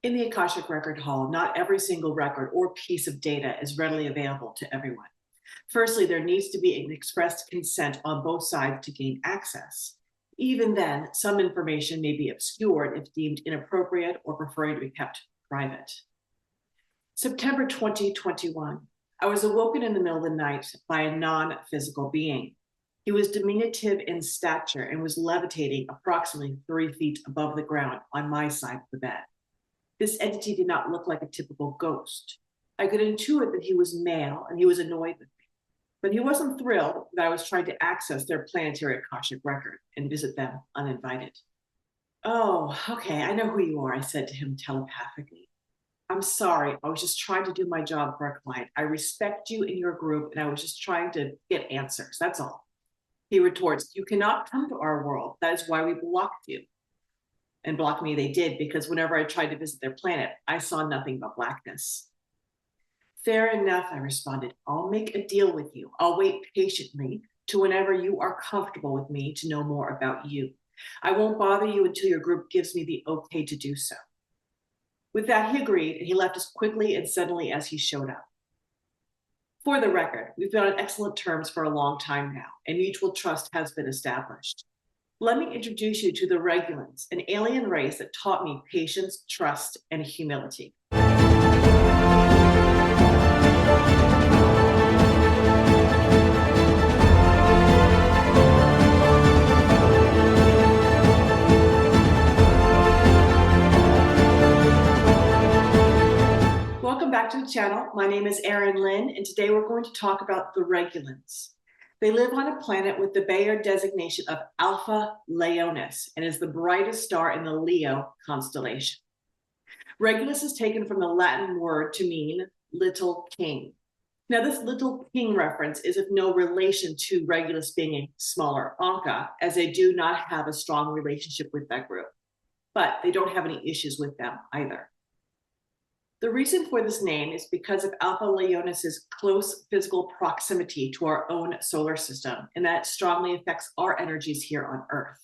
In the Akashic Record Hall, not every single record or piece of data is readily available to everyone. Firstly, there needs to be an expressed consent on both sides to gain access. Even then, some information may be obscured if deemed inappropriate or preferring to be kept private. September 2021, I was awoken in the middle of the night by a non-physical being. He was diminutive in stature and was levitating approximately 3 feet above the ground on my side of the bed. This entity did not look like a typical ghost. I could intuit that he was male and he was annoyed with me, but he wasn't thrilled that I was trying to access their planetary Akashic record and visit them uninvited. "Oh, okay, I know who you are," I said to him telepathically. "I'm sorry, I was just trying to do my job for a client. I respect you and your group, and I was just trying to get answers, that's all." He retorts, "You cannot come to our world. That is why we blocked you." And block me they did, because whenever I tried to visit their planet, I saw nothing but blackness. "Fair enough," I responded. "I'll make a deal with you. I'll wait patiently to whenever you are comfortable with me to know more about you. I won't bother you until your group gives me the okay to do so." With that, he agreed, and he left as quickly and suddenly as he showed up. For the record, we've been on excellent terms for a long time now, and mutual trust has been established. Let me introduce you to the Regulans, an alien race that taught me patience, trust, and humility. Welcome back to the channel. My name is Erin, and today we're going to talk about the Regulans. They live on a planet with the Bayer designation of Alpha Leonis and is the brightest star in the Leo constellation. Regulus is taken from the Latin word to mean little king. Now, this little king reference is of no relation to Regulus being a smaller Ankaa, as they do not have a strong relationship with that group, but they don't have any issues with them either. The reason for this name is because of Alpha Leonis's close physical proximity to our own solar system, and that strongly affects our energies here on Earth.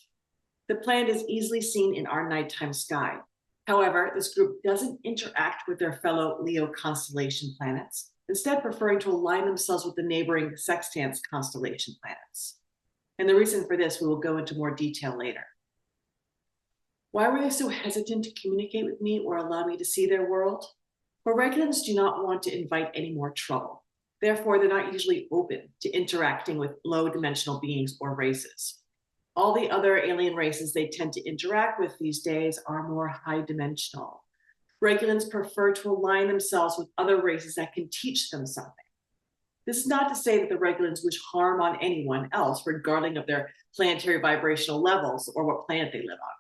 The planet is easily seen in our nighttime sky. However, this group doesn't interact with their fellow Leo constellation planets, instead preferring to align themselves with the neighboring sextants constellation planets. And the reason for this we will go into more detail later. Why were they so hesitant to communicate with me or allow me to see their world? Well, Regulans do not want to invite any more trouble. Therefore, they're not usually open to interacting with low-dimensional beings or races. All the other alien races they tend to interact with these days are more high-dimensional. Regulans prefer to align themselves with other races that can teach them something. This is not to say that the Regulans wish harm on anyone else, regardless of their planetary vibrational levels or what planet they live on.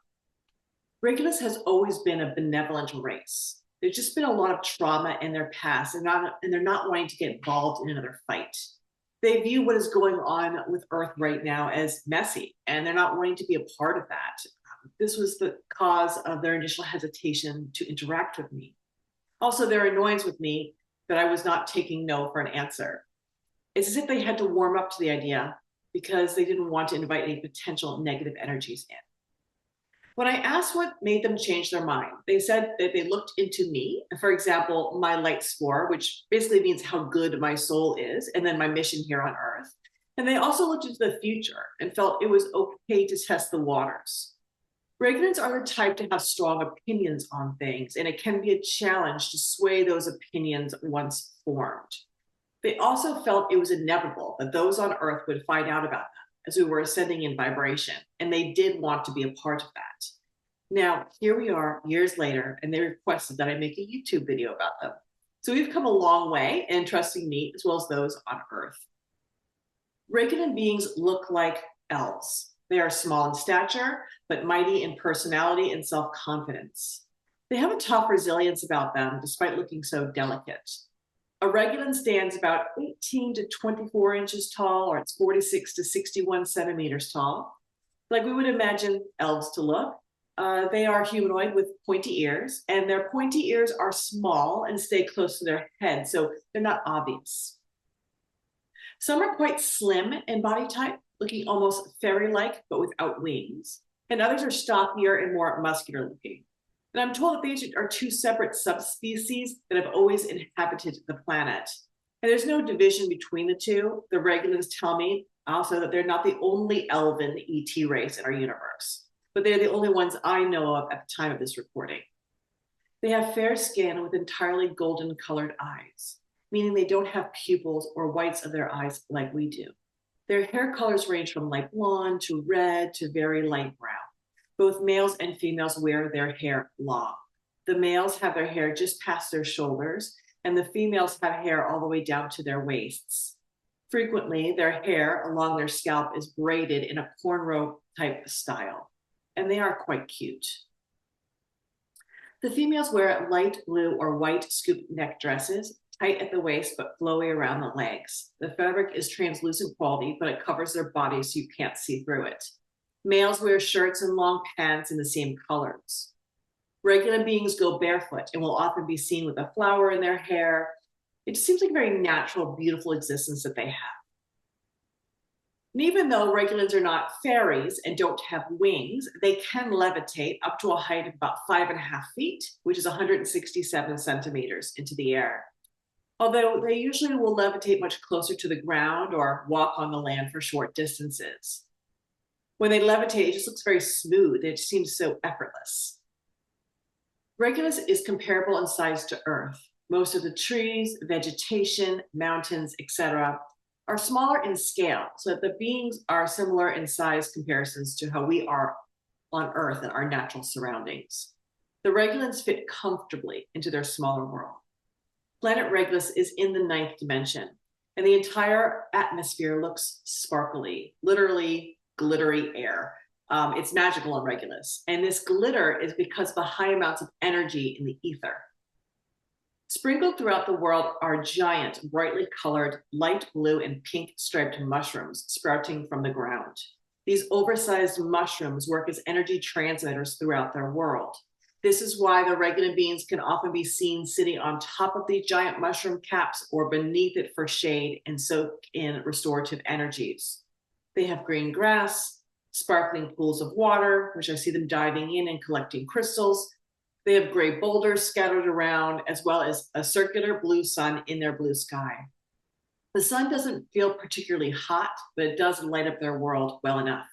Regulus has always been a benevolent race. There's just been a lot of trauma in their past, and they're not wanting to get involved in another fight. They view what is going on with Earth right now as messy, and they're not wanting to be a part of that. This was the cause of their initial hesitation to interact with me. Also, their annoyance with me that I was not taking no for an answer. It's as if they had to warm up to the idea because they didn't want to invite any potential negative energies in. When I asked what made them change their mind, they said that they looked into me, for example, my light score, which basically means how good my soul is, and then my mission here on Earth. And they also looked into the future and felt it was okay to test the waters. Regulans are the type to have strong opinions on things, and it can be a challenge to sway those opinions once formed. They also felt it was inevitable that those on Earth would find out about them as we were ascending in vibration, and they did want to be a part of that. Now, here we are years later, and they requested that I make a YouTube video about them. So we've come a long way in trusting me as well as those on Earth. Regulan beings look like elves. They are small in stature, but mighty in personality and self-confidence. They have a tough resilience about them, despite looking so delicate. A Regulan stands about 18 to 24 inches tall, or it's 46 to 61 centimeters tall. Like we would imagine elves to look. They are humanoid with pointy ears, and their pointy ears are small and stay close to their head, so they're not obvious. Some are quite slim in body type, looking almost fairy-like, but without wings. And others are stockier and more muscular looking. And I'm told that these are two separate subspecies that have always inhabited the planet. And there's no division between the two. The Regulans tell me also that they're not the only elven ET race in our universe, but they're the only ones I know of at the time of this recording. They have fair skin with entirely golden colored eyes, meaning they don't have pupils or whites of their eyes like we do. Their hair colors range from light blonde to red to very light brown. Both males and females wear their hair long. The males have their hair just past their shoulders, and the females have hair all the way down to their waists. Frequently, their hair along their scalp is braided in a cornrow type style, and they are quite cute. The females wear light blue or white scoop neck dresses, tight at the waist but flowy around the legs. The fabric is translucent quality, but it covers their bodies so you can't see through it. Males wear shirts and long pants in the same colors. Regular beings go barefoot and will often be seen with a flower in their hair. It just seems like a very natural, beautiful existence that they have. And even though Regulans are not fairies and don't have wings, they can levitate up to a height of about 5.5 feet, which is 167 centimeters into the air. Although they usually will levitate much closer to the ground or walk on the land for short distances. When they levitate, it just looks very smooth. It seems so effortless. Regulus is comparable in size to Earth. Most of the trees, vegetation, mountains, etc., are smaller in scale, so that the beings are similar in size comparisons to how we are on Earth and our natural surroundings. The Regulans fit comfortably into their smaller world. Planet Regulus is in the 9th dimension, and the entire atmosphere looks sparkly, literally glittery air. It's magical on Regulus, and this glitter is because of the high amounts of energy in the ether. Sprinkled throughout the world are giant, brightly colored, light blue and pink striped mushrooms sprouting from the ground. These oversized mushrooms work as energy transmitters throughout their world. This is why the Regulan beings can often be seen sitting on top of these giant mushroom caps or beneath it for shade and soak in restorative energies. They have green grass, sparkling pools of water, which I see them diving in and collecting crystals. They have gray boulders scattered around, as well as a circular blue sun in their blue sky. The sun doesn't feel particularly hot, but it does light up their world well enough.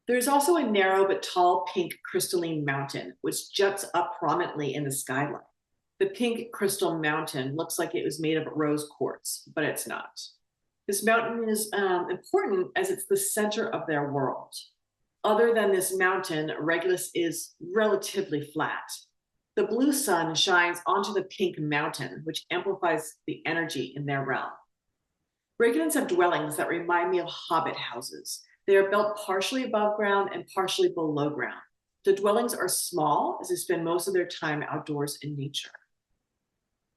There's also a narrow but tall pink crystalline mountain, which juts up prominently in the skyline. The pink crystal mountain looks like it was made of rose quartz, but it's not. This mountain is important as it's the center of their world. Other than this mountain, Regulus is relatively flat. The blue sun shines onto the pink mountain, which amplifies the energy in their realm. Regulans have dwellings that remind me of hobbit houses. They are built partially above ground and partially below ground. The dwellings are small as they spend most of their time outdoors in nature.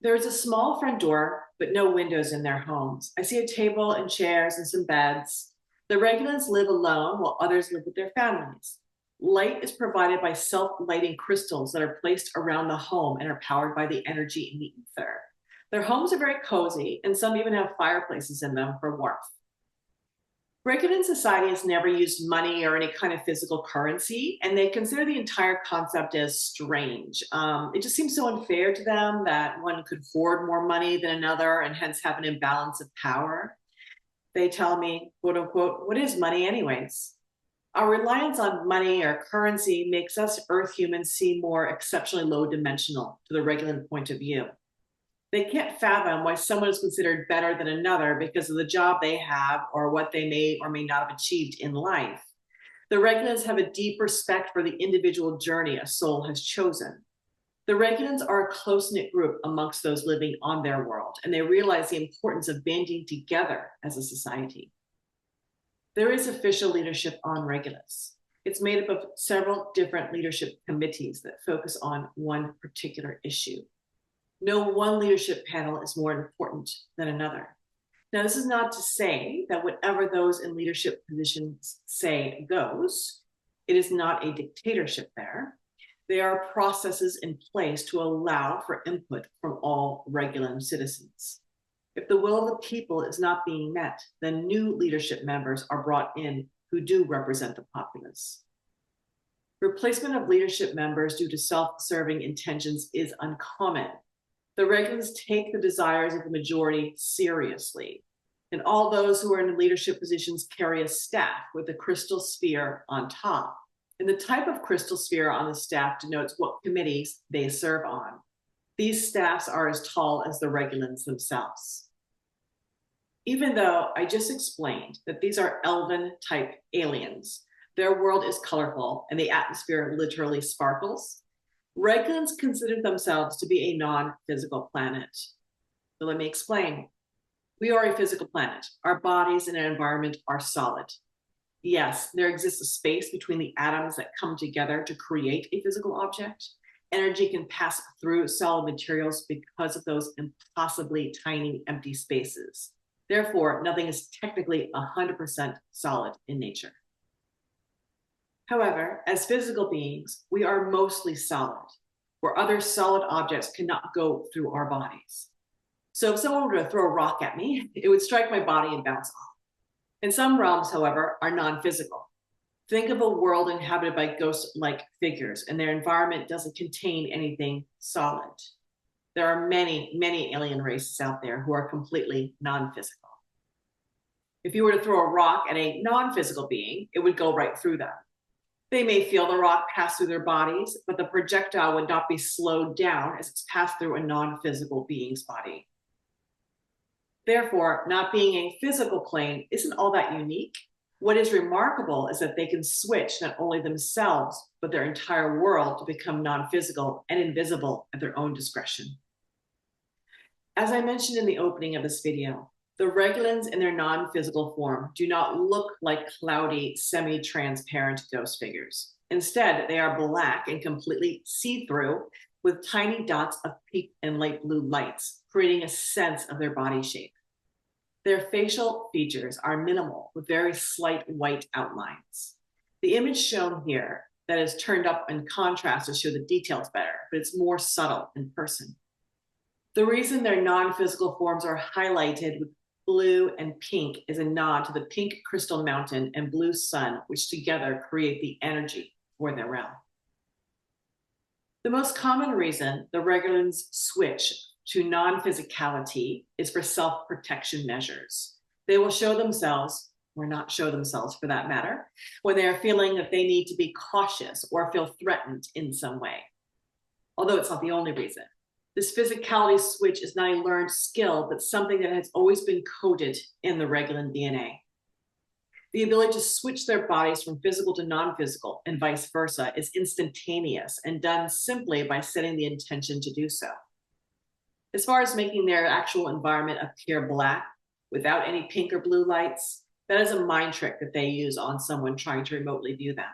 There is a small front door, but no windows in their homes. I see a table and chairs and some beds. The Regulans live alone while others live with their families. Light is provided by self-lighting crystals that are placed around the home and are powered by the energy in the ether. Their homes are very cozy, and some even have fireplaces in them for warmth. Regulan society has never used money or any kind of physical currency, and they consider the entire concept as strange. It just seems so unfair to them that one could hoard more money than another and hence have an imbalance of power. They tell me, quote unquote, what is money anyways? Our reliance on money or currency makes us Earth humans seem more exceptionally low dimensional to the Regulan point of view. They can't fathom why someone is considered better than another because of the job they have or what they may or may not have achieved in life. The Regulans have a deep respect for the individual journey a soul has chosen. The Regulans are a close-knit group amongst those living on their world, and they realize the importance of banding together as a society. There is official leadership on Regulus. It's made up of several different leadership committees that focus on one particular issue. No one leadership panel is more important than another. Now, this is not to say that whatever those in leadership positions say goes. It is not a dictatorship there. There are processes in place to allow for input from all Regulan citizens. If the will of the people is not being met, then new leadership members are brought in who do represent the populace. Replacement of leadership members due to self-serving intentions is uncommon. The Regulans take the desires of the majority seriously, and all those who are in leadership positions carry a staff with a crystal sphere on top. And the type of crystal sphere on the staff denotes what committees they serve on. These staffs are as tall as the Regulans themselves. Even though I just explained that these are elven-type aliens, their world is colorful and the atmosphere literally sparkles, Regulans consider themselves to be a non-physical planet. So let me explain. We are a physical planet. Our bodies and our environment are solid. Yes, there exists a space between the atoms that come together to create a physical object. Energy can pass through solid materials because of those impossibly tiny empty spaces. Therefore, nothing is technically 100% solid in nature. However, as physical beings, we are mostly solid, where other solid objects cannot go through our bodies. So if someone were to throw a rock at me, it would strike my body and bounce off. And some realms, however, are non-physical. Think of a world inhabited by ghost-like figures, and their environment doesn't contain anything solid. There are many, many alien races out there who are completely non-physical. If you were to throw a rock at a non-physical being, it would go right through them. They may feel the rock pass through their bodies, but the projectile would not be slowed down as it's passed through a non-physical being's body. Therefore, not being a physical plane isn't all that unique. What is remarkable is that they can switch not only themselves, but their entire world to become non-physical and invisible at their own discretion. As I mentioned in the opening of this video, the Regulans in their non-physical form do not look like cloudy, semi-transparent ghost figures. Instead, they are black and completely see-through with tiny dots of pink and light blue lights, creating a sense of their body shape. Their facial features are minimal with very slight white outlines. The image shown here that is turned up in contrast to show the details better, but it's more subtle in person. The reason their non-physical forms are highlighted with blue and pink is a nod to the pink crystal mountain and blue sun, which together create the energy for their realm. The most common reason the Regulans switch to non-physicality is for self-protection measures. They will show themselves, or not show themselves for that matter, when they are feeling that they need to be cautious or feel threatened in some way. Although it's not the only reason. This physicality switch is not a learned skill, but something that has always been coded in the Regulan DNA. The ability to switch their bodies from physical to non-physical and vice versa is instantaneous and done simply by setting the intention to do so. As far as making their actual environment appear black without any pink or blue lights, that is a mind trick that they use on someone trying to remotely view them.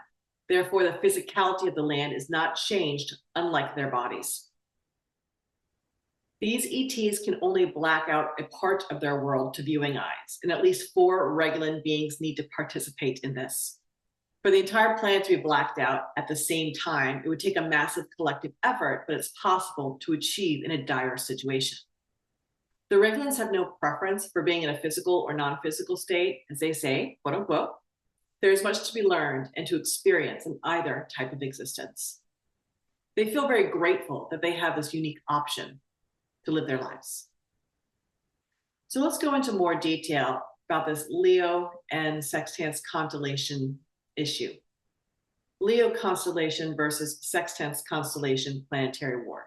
Therefore, the physicality of the land is not changed, unlike their bodies. These ETs can only black out a part of their world to viewing eyes, and at least 4 Regulan beings need to participate in this. For the entire planet to be blacked out at the same time, it would take a massive collective effort, but it's possible to achieve in a dire situation. The Regulans have no preference for being in a physical or non-physical state, as they say, quote unquote. There is much to be learned and to experience in either type of existence. They feel very grateful that they have this unique option to live their lives. So let's go into more detail about this Leo and Sextans constellation issue. Leo constellation versus Sextans constellation planetary war.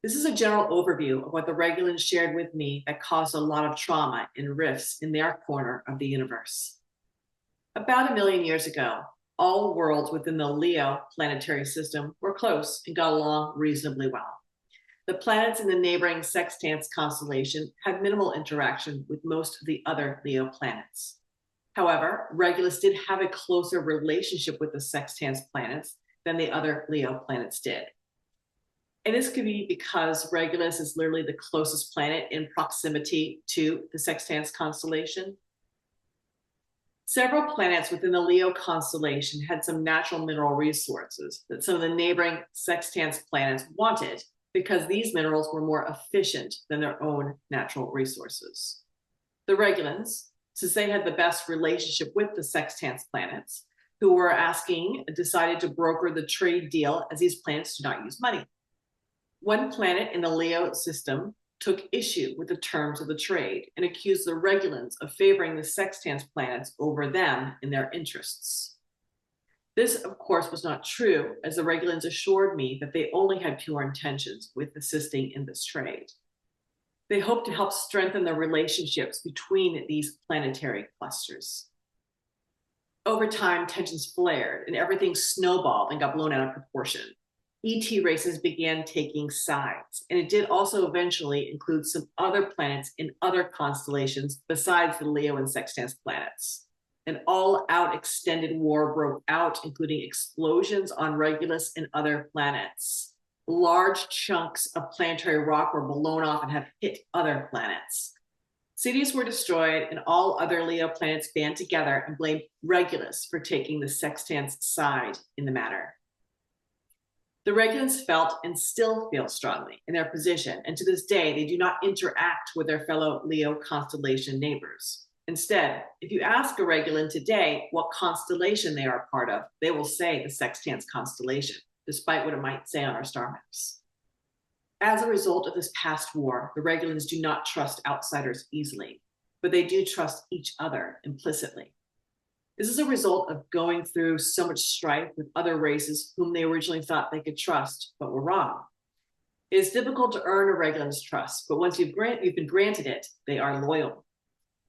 This is a general overview of what the Regulans shared with me that caused a lot of trauma and rifts in their corner of the universe. About 1 million years ago, all worlds within the Leo planetary system were close and got along reasonably well. The planets in the neighboring Sextans constellation had minimal interaction with most of the other Leo planets. However, Regulus did have a closer relationship with the Sextans planets than the other Leo planets did. And this could be because Regulus is literally the closest planet in proximity to the Sextans constellation. Several planets within the Leo constellation had some natural mineral resources that some of the neighboring Sextans planets wanted, because these minerals were more efficient than their own natural resources. The Regulans, since they had the best relationship with the Sextans planets, who were asking decided to broker the trade deal, as these planets do not use money. One planet in the Leo system took issue with the terms of the trade and accused the Regulans of favoring the sextans planets over them in their interests. This, of course, was not true, as the Regulans assured me that they only had pure intentions with assisting in this trade. They hoped to help strengthen the relationships between these planetary clusters. Over time, tensions flared and everything snowballed and got blown out of proportion. ET races began taking sides, and it did also eventually include some other planets in other constellations besides the Leo and Sextans planets. An all-out extended war broke out, including explosions on Regulus and other planets. Large chunks of planetary rock were blown off and have hit other planets. Cities were destroyed, and all other Leo planets band together and blamed Regulus for taking the Sextans' side in the matter. The Regulans felt and still feel strongly in their position, and to this day, they do not interact with their fellow Leo constellation neighbors. Instead, if you ask a Regulan today what constellation they are part of, they will say the Sextans constellation, despite what it might say on our star maps. As a result of this past war, the Regulans do not trust outsiders easily, but they do trust each other implicitly. This is a result of going through so much strife with other races whom they originally thought they could trust, but were wrong. It is difficult to earn a Regulan's trust, but once you've been granted it, they are loyal.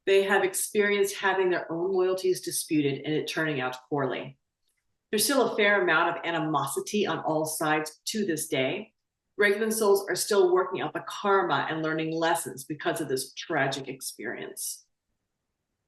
They have experienced having their own loyalties disputed and it turning out poorly. There's still a fair amount of animosity on all sides to this day. Regulan souls are still working out the karma and learning lessons because of this tragic experience.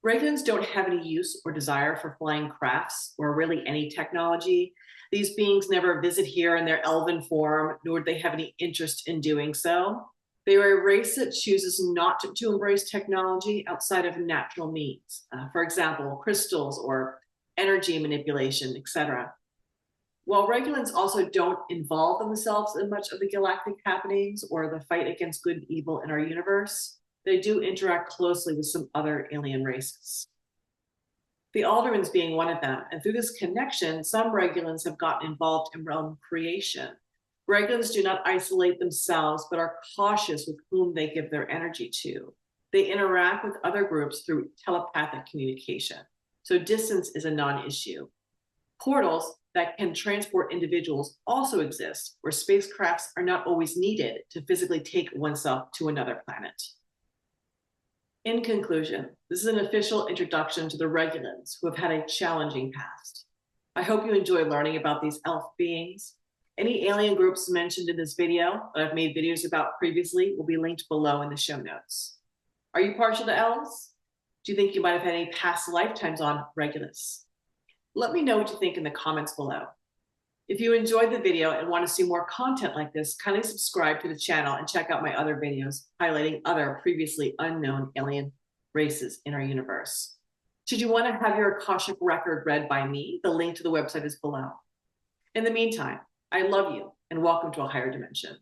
Regulans don't have any use or desire for flying crafts or really any technology. These beings never visit here in their elven form, nor do they have any interest in doing so. They are a race that chooses not to embrace technology outside of natural means. For example, crystals or energy manipulation, etc. While Regulans also don't involve themselves in much of the galactic happenings or the fight against good and evil in our universe, they do interact closely with some other alien races. The Alderamins being one of them, and through this connection, some Regulans have gotten involved in realm creation. Regulans do not isolate themselves, but are cautious with whom they give their energy to. They interact with other groups through telepathic communication, so distance is a non-issue. Portals that can transport individuals also exist, where spacecrafts are not always needed to physically take oneself to another planet. In conclusion, this is an official introduction to the Regulans, who have had a challenging past. I hope you enjoy learning about these elf beings. Any alien groups mentioned in this video that I've made videos about previously will be linked below in the show notes. Are you partial to elves? Do you think you might have had any past lifetimes on Regulus? Let me know what you think in the comments below. If you enjoyed the video and want to see more content like this, kindly subscribe to the channel and check out my other videos highlighting other previously unknown alien races in our universe. Should you want to have your Akashic record read by me, the link to the website is below. In the meantime, I love you and welcome to a higher dimension.